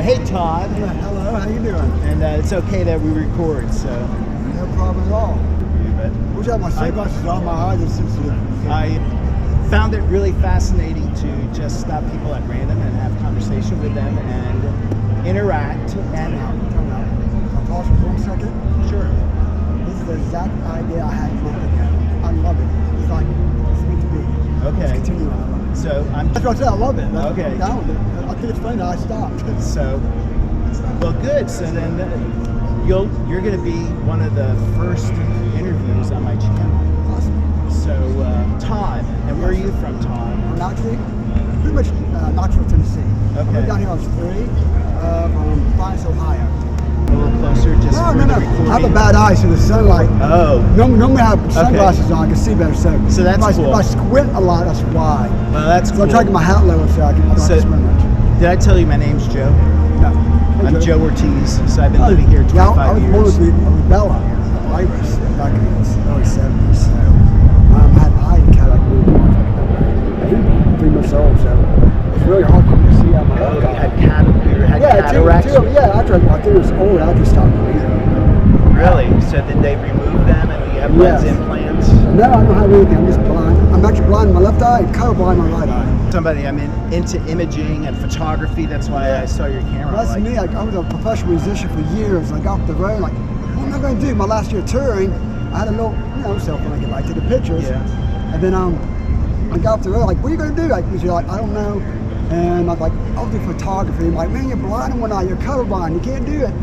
hey Todd. Hello, how you doing? And it's okay that we record, so. No problem at all. But Wish I had my sunglasses on, my eyes are sensitive. I found it really fascinating to just stop people at random and have conversation with them and interact. And Time out. I'll pause for 1 second. Sure. This is the exact idea I had a month ago. I love it. It's like, it's meant to be. Okay. Let's continue on. So I'm. That's what I said, I love it. Okay. I'm down with it. I think it's funny that I stopped. So, well, good. So then you're going to be one of the first interviews on my channel. Awesome. So Todd, and where are you from, Todd? I'm actually pretty much Knoxville, Tennessee. I Okay. moved down here when I was 3 from Bias, Ohio. A little closer, just No, for no, the no. recording. I have a bad eye, so the sunlight. Oh. Normally I have sunglasses on, I can see better. So that's if I, cool. If I squint a lot, that's why. Well, that's So cool. I'm trying to get my hat lower so I don't have to squint much. Did I tell you my name's Joe? No. Hey, I'm Joe Ortiz, so I've been living here 25 yeah, I was born years. with Bella, a virus back in the early 70s. So I had an eye kind of like really born like 3 months old. So it's really hard for me to see out my Oh, left you eye. had cataracts? After I think it was old, I just stopped reading. Really? So did they remove them and you have lens implants? No, I don't have anything. I'm just blind. I'm actually blind in my left eye and colorblind in my right eye. Somebody, I'm into imaging and photography. That's why I saw your camera. That's me. I was a professional musician for years. I got off the road, like, what am I going to do? My last year touring, I had a little, cell phone I could like take the pictures. Yeah. And then I got off the road, like, what are you going to do? Like, you're like, I don't know. And I was like, I'll do photography. I'm like, man, you're blind in one eye. You're colorblind. You can't do it.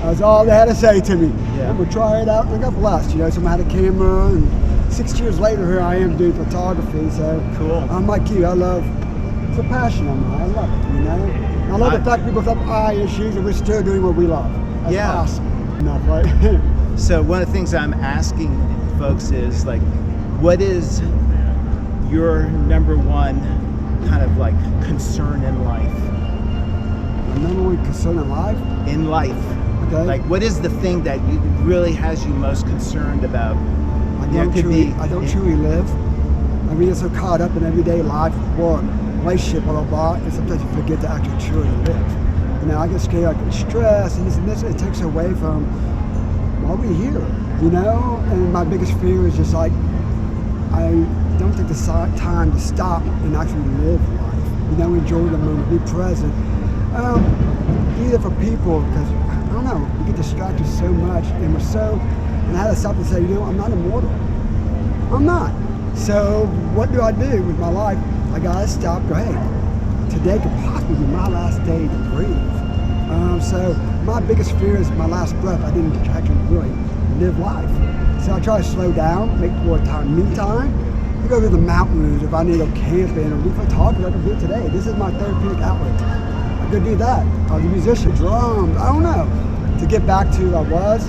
That's all they had to say to me. Yeah. I'm going to try it out. And I got blessed, So I had a camera. And 6 years later, here I am doing photography. So Cool. I'm like you. It's a passion of mine. I love it, And I love the fact people have eye issues and we're still doing what we love. That's awesome. Enough, right? So one of the things I'm asking folks is, like, what is your number one kind of like concern in life? My number one concern in life? In life. Okay. Like, what is the thing that really has you most concerned about? I don't truly live. I mean, it's so caught up in everyday life, work, relationship, blah, blah, blah, and sometimes you forget to actually truly live. I get scared, I get stressed, and this, it takes away from why we're here, And my biggest fear is just like, I don't take the time to stop and actually live life. Enjoy the moment, be present. Either for people, because, I don't know, we get distracted so much, and and I had to stop and say, I'm not immortal. I'm not. So what do I do with my life? I gotta stop, go, hey, today could possibly be my last day to breathe. So my biggest fear is my last breath. I didn't actually really live life. So I try to slow down, make more time, me time. I go to the mountains if I need to go camping or do photography like I do today. This is my therapeutic outlet. I could do that. I was a musician, drums, I don't know. To get back to who I was,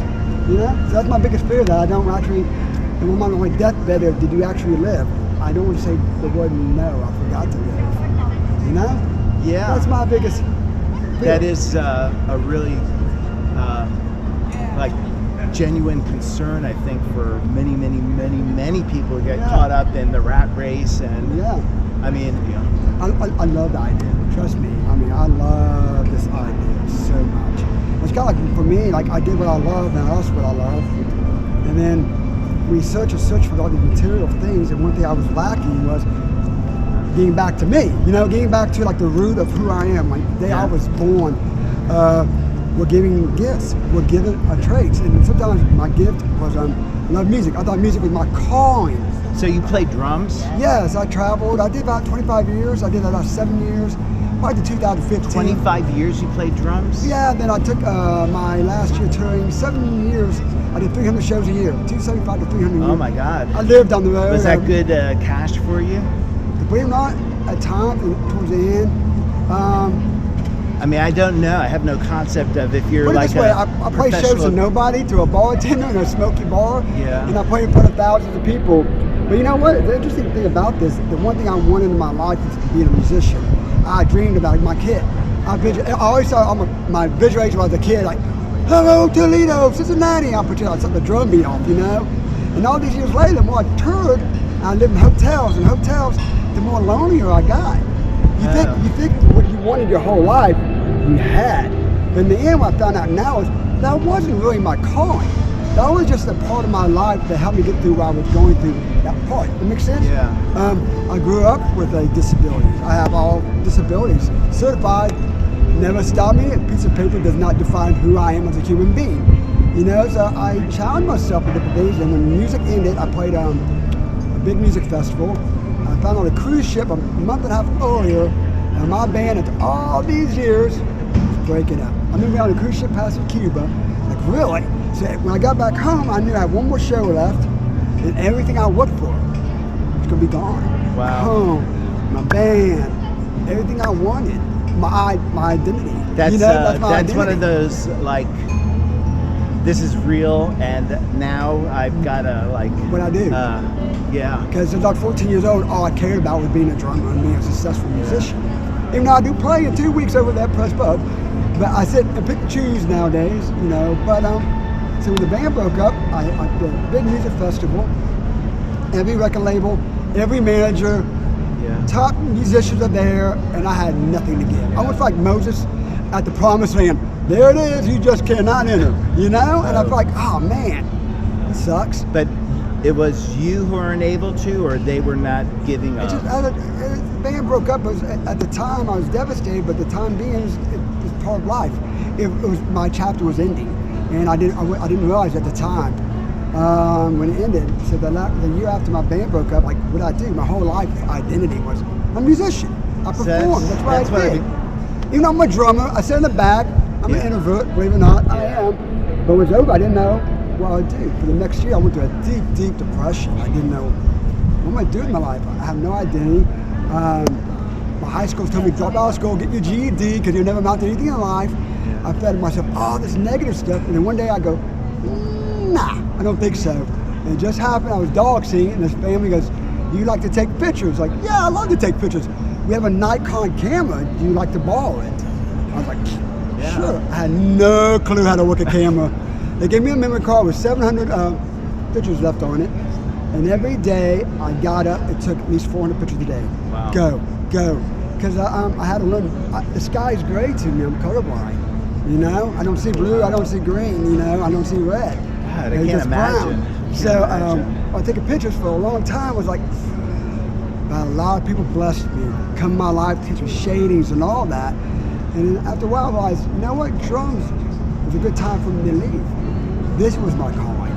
So that's my biggest fear, that I don't actually, and when I'm on my deathbed, did you actually live? I don't want to say the word no, I forgot to live. Yeah. That's my biggest fear. That is a really like genuine concern, I think, for many people who get caught up in the rat race. And I mean, I love the idea. Trust me. I mean, I love this idea so much. It's kind of like, for me, like, I did what I love and I lost what I love. And then we search for all these material things, and one thing I was lacking was getting back to me, getting back to like the root of who I am. Like the day I was born, we're giving gifts, we're given traits, and sometimes my gift was love music. I thought music was my calling. So you play drums? Yes, I traveled. I did about 25 years. I did about 7 years, probably to 2015. 25 years you played drums? Yeah, then I took my last year touring, 7 years. I did 300 shows a year, 275 to 300 a year. Oh my God. I lived on the road. Was that good cash for you? Believe it or not, at times, towards the end. I mean, I don't know. I have no concept of if you're Put it like this way, a I play shows to nobody, to a bartender in a smoky bar, Yeah. and I play in front of thousands of people. But you know what? The interesting thing about this, the one thing I wanted in my life is to be a musician. I dreamed about it, my kid. I always saw my visualization when I was a kid, like, hello Toledo, Cincinnati. I put like the drum beat off, And all these years later, the more I toured, I lived in hotels, the more lonelier I got. You think what you wanted your whole life, we had. But in the end, what I found out now is that wasn't really my calling. That was just a part of my life that helped me get through what I was going through, that part. That makes sense? Yeah. I grew up with a disability. I have all disabilities. Certified, never stopped me. A piece of paper does not define who I am as a human being. You know, so I challenged myself with different things, and when music ended, I played a big music festival. I found on a cruise ship a month and a half earlier, and my band, after all these years, was breaking up. I've been on a cruise ship past Cuba, like really? So when I got back home, I knew I had one more show left, and everything I worked for was gonna be gone. Wow. Home, my band, everything I wanted, my identity. That's you know, that's my that's identity. one of those like, this is real, and now I've gotta like. What I do. Yeah. Because since I was 14 years old, all I cared about was being a drummer and being a successful musician. Even though I do play in 2 weeks over there, press pub, but I sit and pick and choose nowadays, you know. But so when the band broke up, I did a big music festival, every record label, every manager, top musicians are there, and I had nothing to give. I was like Moses at the promised land. There it is, you just cannot enter, you know? And I was like, oh man, it sucks. But it was you who weren't able to, or they were not giving It up? just, the band broke up. At the time, I was devastated, but the time being, it's part of life. My chapter was ending, and I didn't realize at the time when it ended. So the year after my band broke up, like what I do, my whole life identity was I'm a musician. I perform. That's what I did. Even though I'm a drummer, I sit in the back. I'm an introvert, believe it or not, I am. But when it was over, I didn't know what I would do. For the next year, I went through a deep, deep depression. I didn't know, what am I doing in my life? I have no identity. My high school told me, drop out of school, get your GED, because you'll never amount to anything in life. I fed myself all this negative stuff, and then one day I go, nah, I don't think so. And it just happened, I was dog sitting, and this family goes, do you like to take pictures? Like, yeah, I love to take pictures. We have a Nikon camera, do you like to borrow it? I was like, sure. I had no clue how to work a camera. They gave me a memory card with 700 pictures left on it. And every day I got up, it took at least 400 pictures a day. Wow. Go. Because I had to learn, the sky's gray to me, I'm colorblind. You know, I don't see blue, I don't see green, you know, I don't see red. God, I It's can't just imagine. brown. So I was taking pictures for a long time. Was like, a lot of people blessed me, come in my life, teach me shadings and all that. And then after a while, I realized, you know what, drums was a good time for me to leave. This was my calling.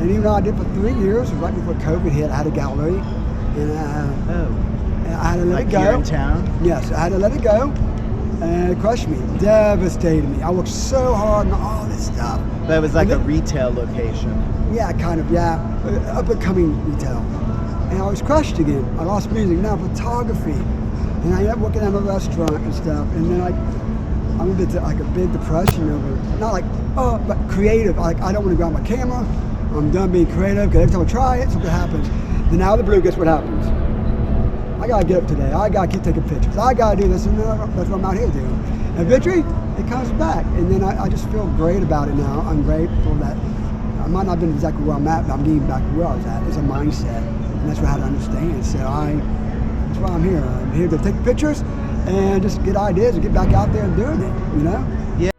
And even though I did for 3 years, right before COVID hit, I had a gallery, and I had to let it go. Here in town? Yes, I had to let it go, and it crushed me, devastated me. I worked so hard on all this stuff. That was like a retail location. Yeah, kind of, yeah, up and coming retail. And I was crushed again. I lost music, now photography. And I ended up working at a restaurant and stuff. And then I went into like a big depression over, not like, but creative. Like, I don't want to go on my camera. I'm done being creative, because every time I try it, something happens. Then out of the blue, guess what happens? I gotta get up today. I gotta keep taking pictures. I gotta do this, and that's what I'm out here doing. And eventually, it comes back. And then I just feel great about it now. I'm grateful that I might not have been exactly where I'm at, but I'm getting back to where I was at. It's a mindset, and that's what I have to understand. So that's why I'm here. I'm here to take pictures and just get ideas and get back out there and doing it, you know? Yeah.